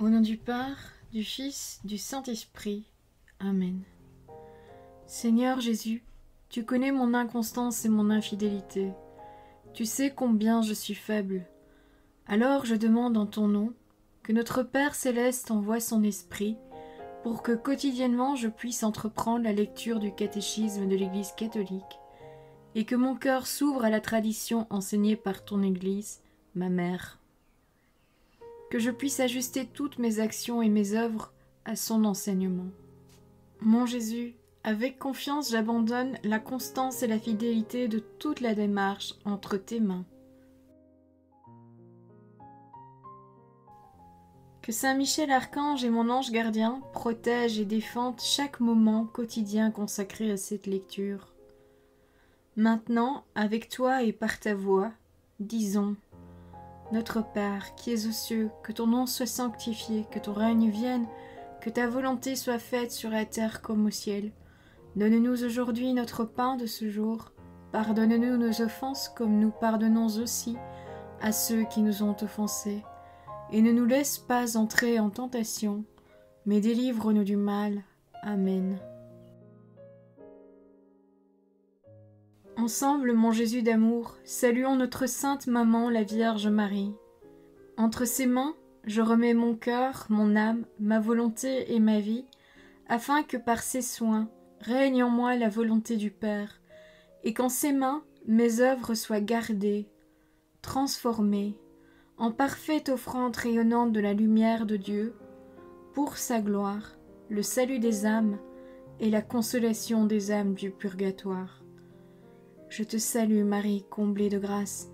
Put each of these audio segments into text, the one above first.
Au nom du Père, du Fils, du Saint-Esprit. Amen. Seigneur Jésus, tu connais mon inconstance et mon infidélité. Tu sais combien je suis faible. Alors je demande en ton nom que notre Père céleste envoie son Esprit pour que quotidiennement je puisse entreprendre la lecture du catéchisme de l'Église catholique et que mon cœur s'ouvre à la tradition enseignée par ton Église, ma mère. Que je puisse ajuster toutes mes actions et mes œuvres à son enseignement. Mon Jésus, avec confiance j'abandonne la constance et la fidélité de toute la démarche entre tes mains. Que Saint Michel Archange et mon ange gardien protègent et défendent chaque moment quotidien consacré à cette lecture. Maintenant, avec toi et par ta voix, disons: Notre Père, qui es aux cieux, que ton nom soit sanctifié, que ton règne vienne, que ta volonté soit faite sur la terre comme au ciel. Donne-nous aujourd'hui notre pain de ce jour. Pardonne-nous nos offenses comme nous pardonnons aussi à ceux qui nous ont offensés. Et ne nous laisse pas entrer en tentation, mais délivre-nous du mal. Amen. Ensemble, mon Jésus d'amour, saluons notre sainte maman, la Vierge Marie. Entre ses mains, je remets mon cœur, mon âme, ma volonté et ma vie, afin que par ses soins règne en moi la volonté du Père, et qu'en ses mains mes œuvres soient gardées, transformées, en parfaite offrande rayonnante de la lumière de Dieu, pour sa gloire, le salut des âmes et la consolation des âmes du purgatoire. Je te salue Marie, comblée de grâce.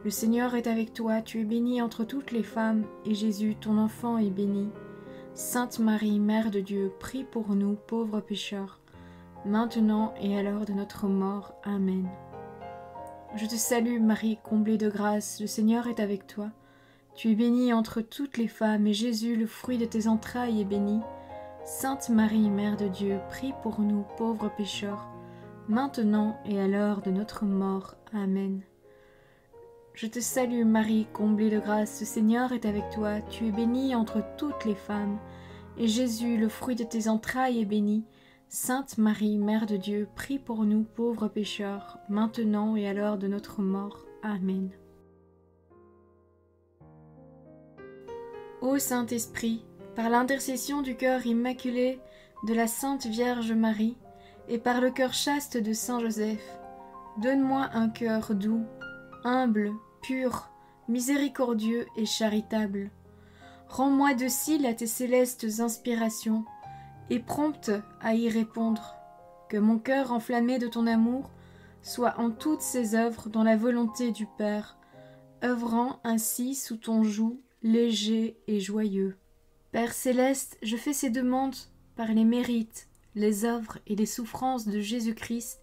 Le Seigneur est avec toi, tu es bénie entre toutes les femmes, et Jésus, ton enfant, est béni. Sainte Marie, Mère de Dieu, prie pour nous, pauvres pécheurs, maintenant et à l'heure de notre mort. Amen. Je te salue Marie, comblée de grâce, le Seigneur est avec toi. Tu es bénie entre toutes les femmes, et Jésus, le fruit de tes entrailles, est béni. Sainte Marie, Mère de Dieu, prie pour nous, pauvres pécheurs, maintenant et à l'heure de notre mort. Amen. Je te salue Marie, comblée de grâce, le Seigneur est avec toi, tu es bénie entre toutes les femmes, et Jésus, le fruit de tes entrailles, est béni. Sainte Marie, Mère de Dieu, prie pour nous pauvres pécheurs, maintenant et à l'heure de notre mort. Amen. Ô Saint-Esprit, par l'intercession du cœur immaculé de la Sainte Vierge Marie, et par le cœur chaste de Saint Joseph, donne-moi un cœur doux, humble, pur, miséricordieux et charitable. Rends-moi docile à tes célestes inspirations, et prompte à y répondre. Que mon cœur enflammé de ton amour soit en toutes ses œuvres dans la volonté du Père, œuvrant ainsi sous ton joug léger et joyeux. Père céleste, je fais ces demandes par les mérites, les œuvres et les souffrances de Jésus-Christ,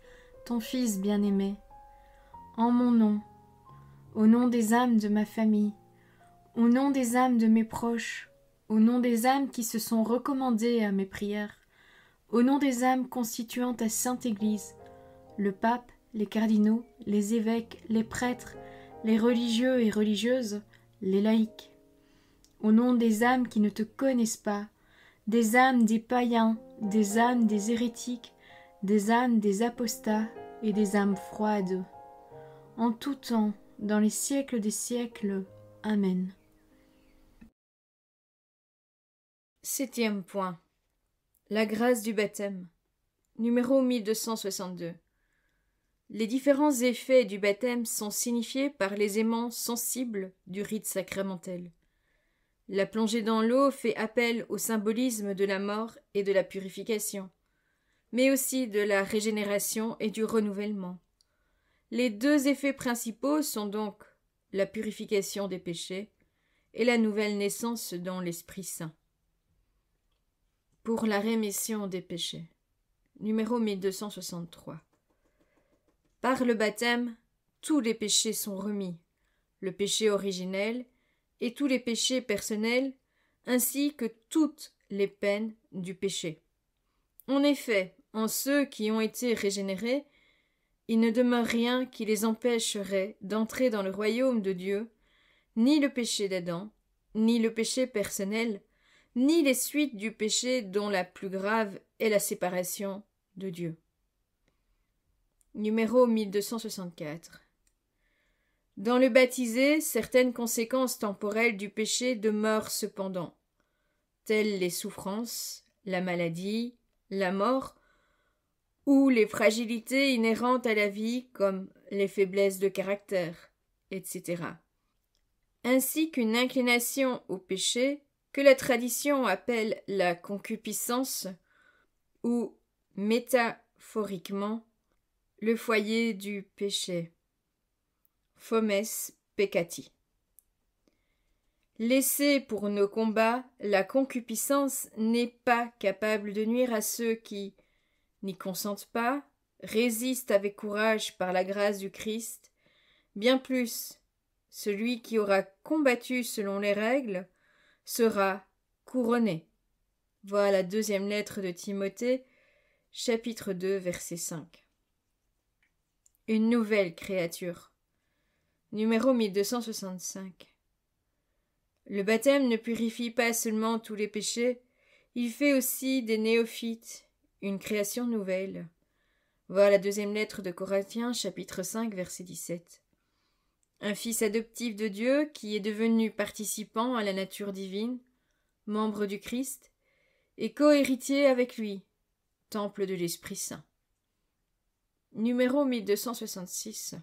ton Fils bien-aimé. En mon nom, au nom des âmes de ma famille, au nom des âmes de mes proches, au nom des âmes qui se sont recommandées à mes prières, au nom des âmes constituant ta Sainte Église, le pape, les cardinaux, les évêques, les prêtres, les religieux et religieuses, les laïcs, au nom des âmes qui ne te connaissent pas, des âmes des païens, des âmes des hérétiques, des âmes des apostats et des âmes froides. En tout temps, dans les siècles des siècles. Amen. 7e point. La grâce du baptême. Numéro 1262. Les différents effets du baptême sont signifiés par les aimants sensibles du rite sacramentel. La plongée dans l'eau fait appel au symbolisme de la mort et de la purification, mais aussi de la régénération et du renouvellement. Les deux effets principaux sont donc la purification des péchés et la nouvelle naissance dans l'Esprit Saint. Pour la rémission des péchés. Numéro 1263. Par le baptême, tous les péchés sont remis, le péché originel et tous les péchés personnels, ainsi que toutes les peines du péché. En effet, en ceux qui ont été régénérés, il ne demeure rien qui les empêcherait d'entrer dans le royaume de Dieu, ni le péché d'Adam, ni le péché personnel, ni les suites du péché dont la plus grave est la séparation de Dieu. Numéro 1264. Dans le baptisé, certaines conséquences temporelles du péché demeurent cependant, telles les souffrances, la maladie, la mort, ou les fragilités inhérentes à la vie comme les faiblesses de caractère, etc. Ainsi qu'une inclination au péché que la tradition appelle la concupiscence ou, métaphoriquement, le foyer du péché. Fomes peccati. Laissée pour nos combats, la concupiscence n'est pas capable de nuire à ceux qui n'y consentent pas, résistent avec courage par la grâce du Christ. Bien plus, celui qui aura combattu selon les règles sera couronné. Voilà la deuxième lettre de Timothée, chapitre 2, verset 5. Une nouvelle créature. Numéro 1265. Le baptême ne purifie pas seulement tous les péchés, il fait aussi des néophytes, une création nouvelle. Voilà la deuxième lettre de Corinthiens, chapitre 5, verset 17. Un fils adoptif de Dieu qui est devenu participant à la nature divine, membre du Christ, et co-héritier avec lui, temple de l'Esprit Saint. Numéro 1266.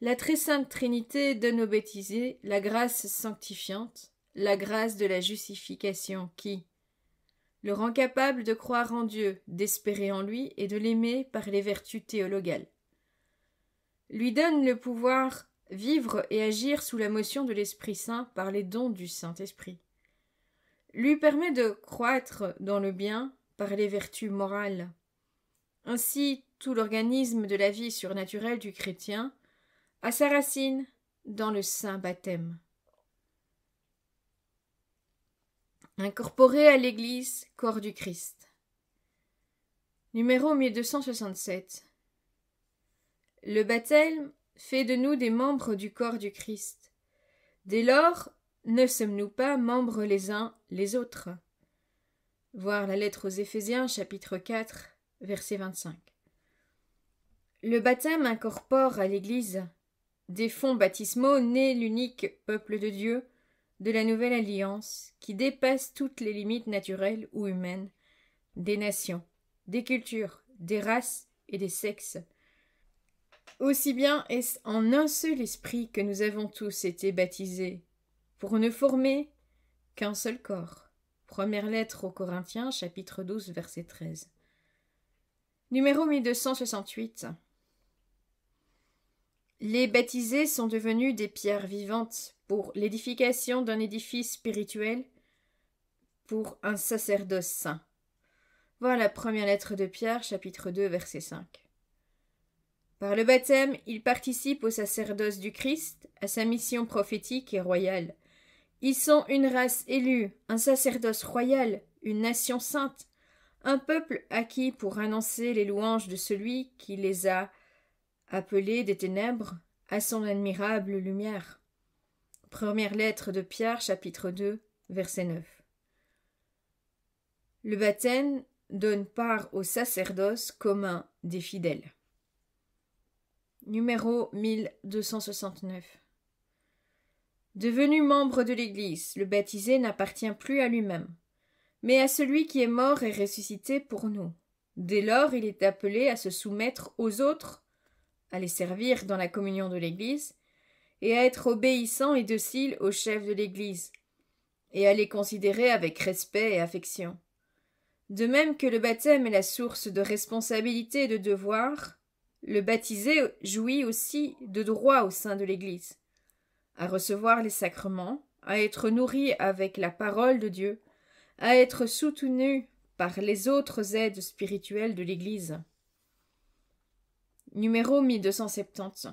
La très sainte Trinité donne aux baptisés la grâce sanctifiante, la grâce de la justification qui le rend capable de croire en Dieu, d'espérer en lui et de l'aimer par les vertus théologales. Lui donne le pouvoir vivre et agir sous la motion de l'Esprit Saint par les dons du Saint-Esprit. Lui permet de croître dans le bien par les vertus morales. Ainsi, tout l'organisme de la vie surnaturelle du chrétien a sa racine dans le saint baptême. Incorporé à l'Église, corps du Christ. Numéro 1267. Le baptême fait de nous des membres du corps du Christ. Dès lors, ne sommes-nous pas membres les uns les autres? Voir la lettre aux Éphésiens, chapitre 4, verset 25. Le baptême incorpore à l'Église des fonds baptismaux nés l'unique peuple de Dieu, de la nouvelle alliance, qui dépasse toutes les limites naturelles ou humaines, des nations, des cultures, des races et des sexes. Aussi bien est-ce en un seul esprit que nous avons tous été baptisés, pour ne former qu'un seul corps. Première lettre aux Corinthiens, chapitre 12, verset 13. Numéro 1268. Les baptisés sont devenus des pierres vivantes pour l'édification d'un édifice spirituel, pour un sacerdoce saint. Voilà la première lettre de Pierre, chapitre 2, verset 5. Par le baptême, ils participent au sacerdoce du Christ, à sa mission prophétique et royale. Ils sont une race élue, un sacerdoce royal, une nation sainte, un peuple acquis pour annoncer les louanges de celui qui les a appelés des ténèbres à son admirable lumière. Première lettre de Pierre, chapitre 2, verset 9. Le baptême donne part au sacerdoce commun des fidèles. Numéro 1269. Devenu membre de l'Église, le baptisé n'appartient plus à lui-même, mais à celui qui est mort et ressuscité pour nous. Dès lors, il est appelé à se soumettre aux autres, à les servir dans la communion de l'Église, et à être obéissant et docile au chef de l'Église, et à les considérer avec respect et affection. De même que le baptême est la source de responsabilité et de devoir, le baptisé jouit aussi de droits au sein de l'Église, à recevoir les sacrements, à être nourri avec la parole de Dieu, à être soutenu par les autres aides spirituelles de l'Église. Numéro 1270.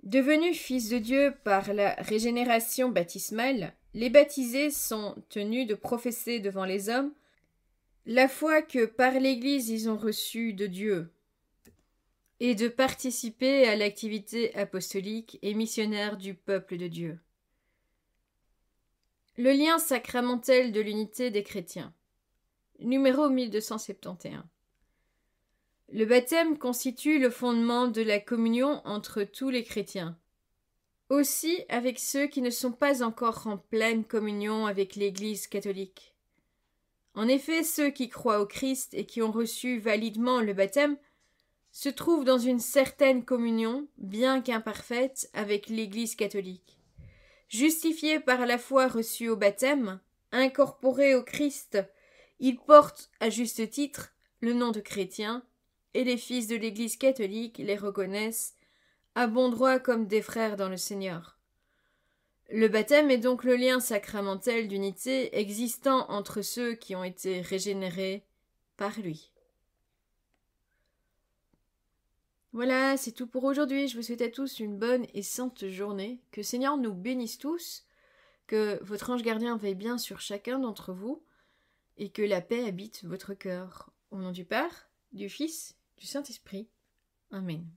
Devenus fils de Dieu par la régénération baptismale, les baptisés sont tenus de professer devant les hommes la foi que par l'Église ils ont reçue de Dieu, et de participer à l'activité apostolique et missionnaire du peuple de Dieu. Le lien sacramentel de l'unité des chrétiens. Numéro 1271. Le baptême constitue le fondement de la communion entre tous les chrétiens. Aussi avec ceux qui ne sont pas encore en pleine communion avec l'Église catholique. En effet, ceux qui croient au Christ et qui ont reçu validement le baptême se trouvent dans une certaine communion, bien qu'imparfaite, avec l'Église catholique. Justifiés par la foi reçue au baptême, incorporés au Christ, ils portent, à juste titre, le nom de chrétiens, et les fils de l'Église catholique les reconnaissent, à bon droit comme des frères dans le Seigneur. Le baptême est donc le lien sacramentel d'unité existant entre ceux qui ont été régénérés par lui. Voilà, c'est tout pour aujourd'hui. Je vous souhaite à tous une bonne et sainte journée. Que le Seigneur nous bénisse tous, que votre ange gardien veille bien sur chacun d'entre vous, et que la paix habite votre cœur. Au nom du Père, du Fils, du Saint-Esprit. Amen.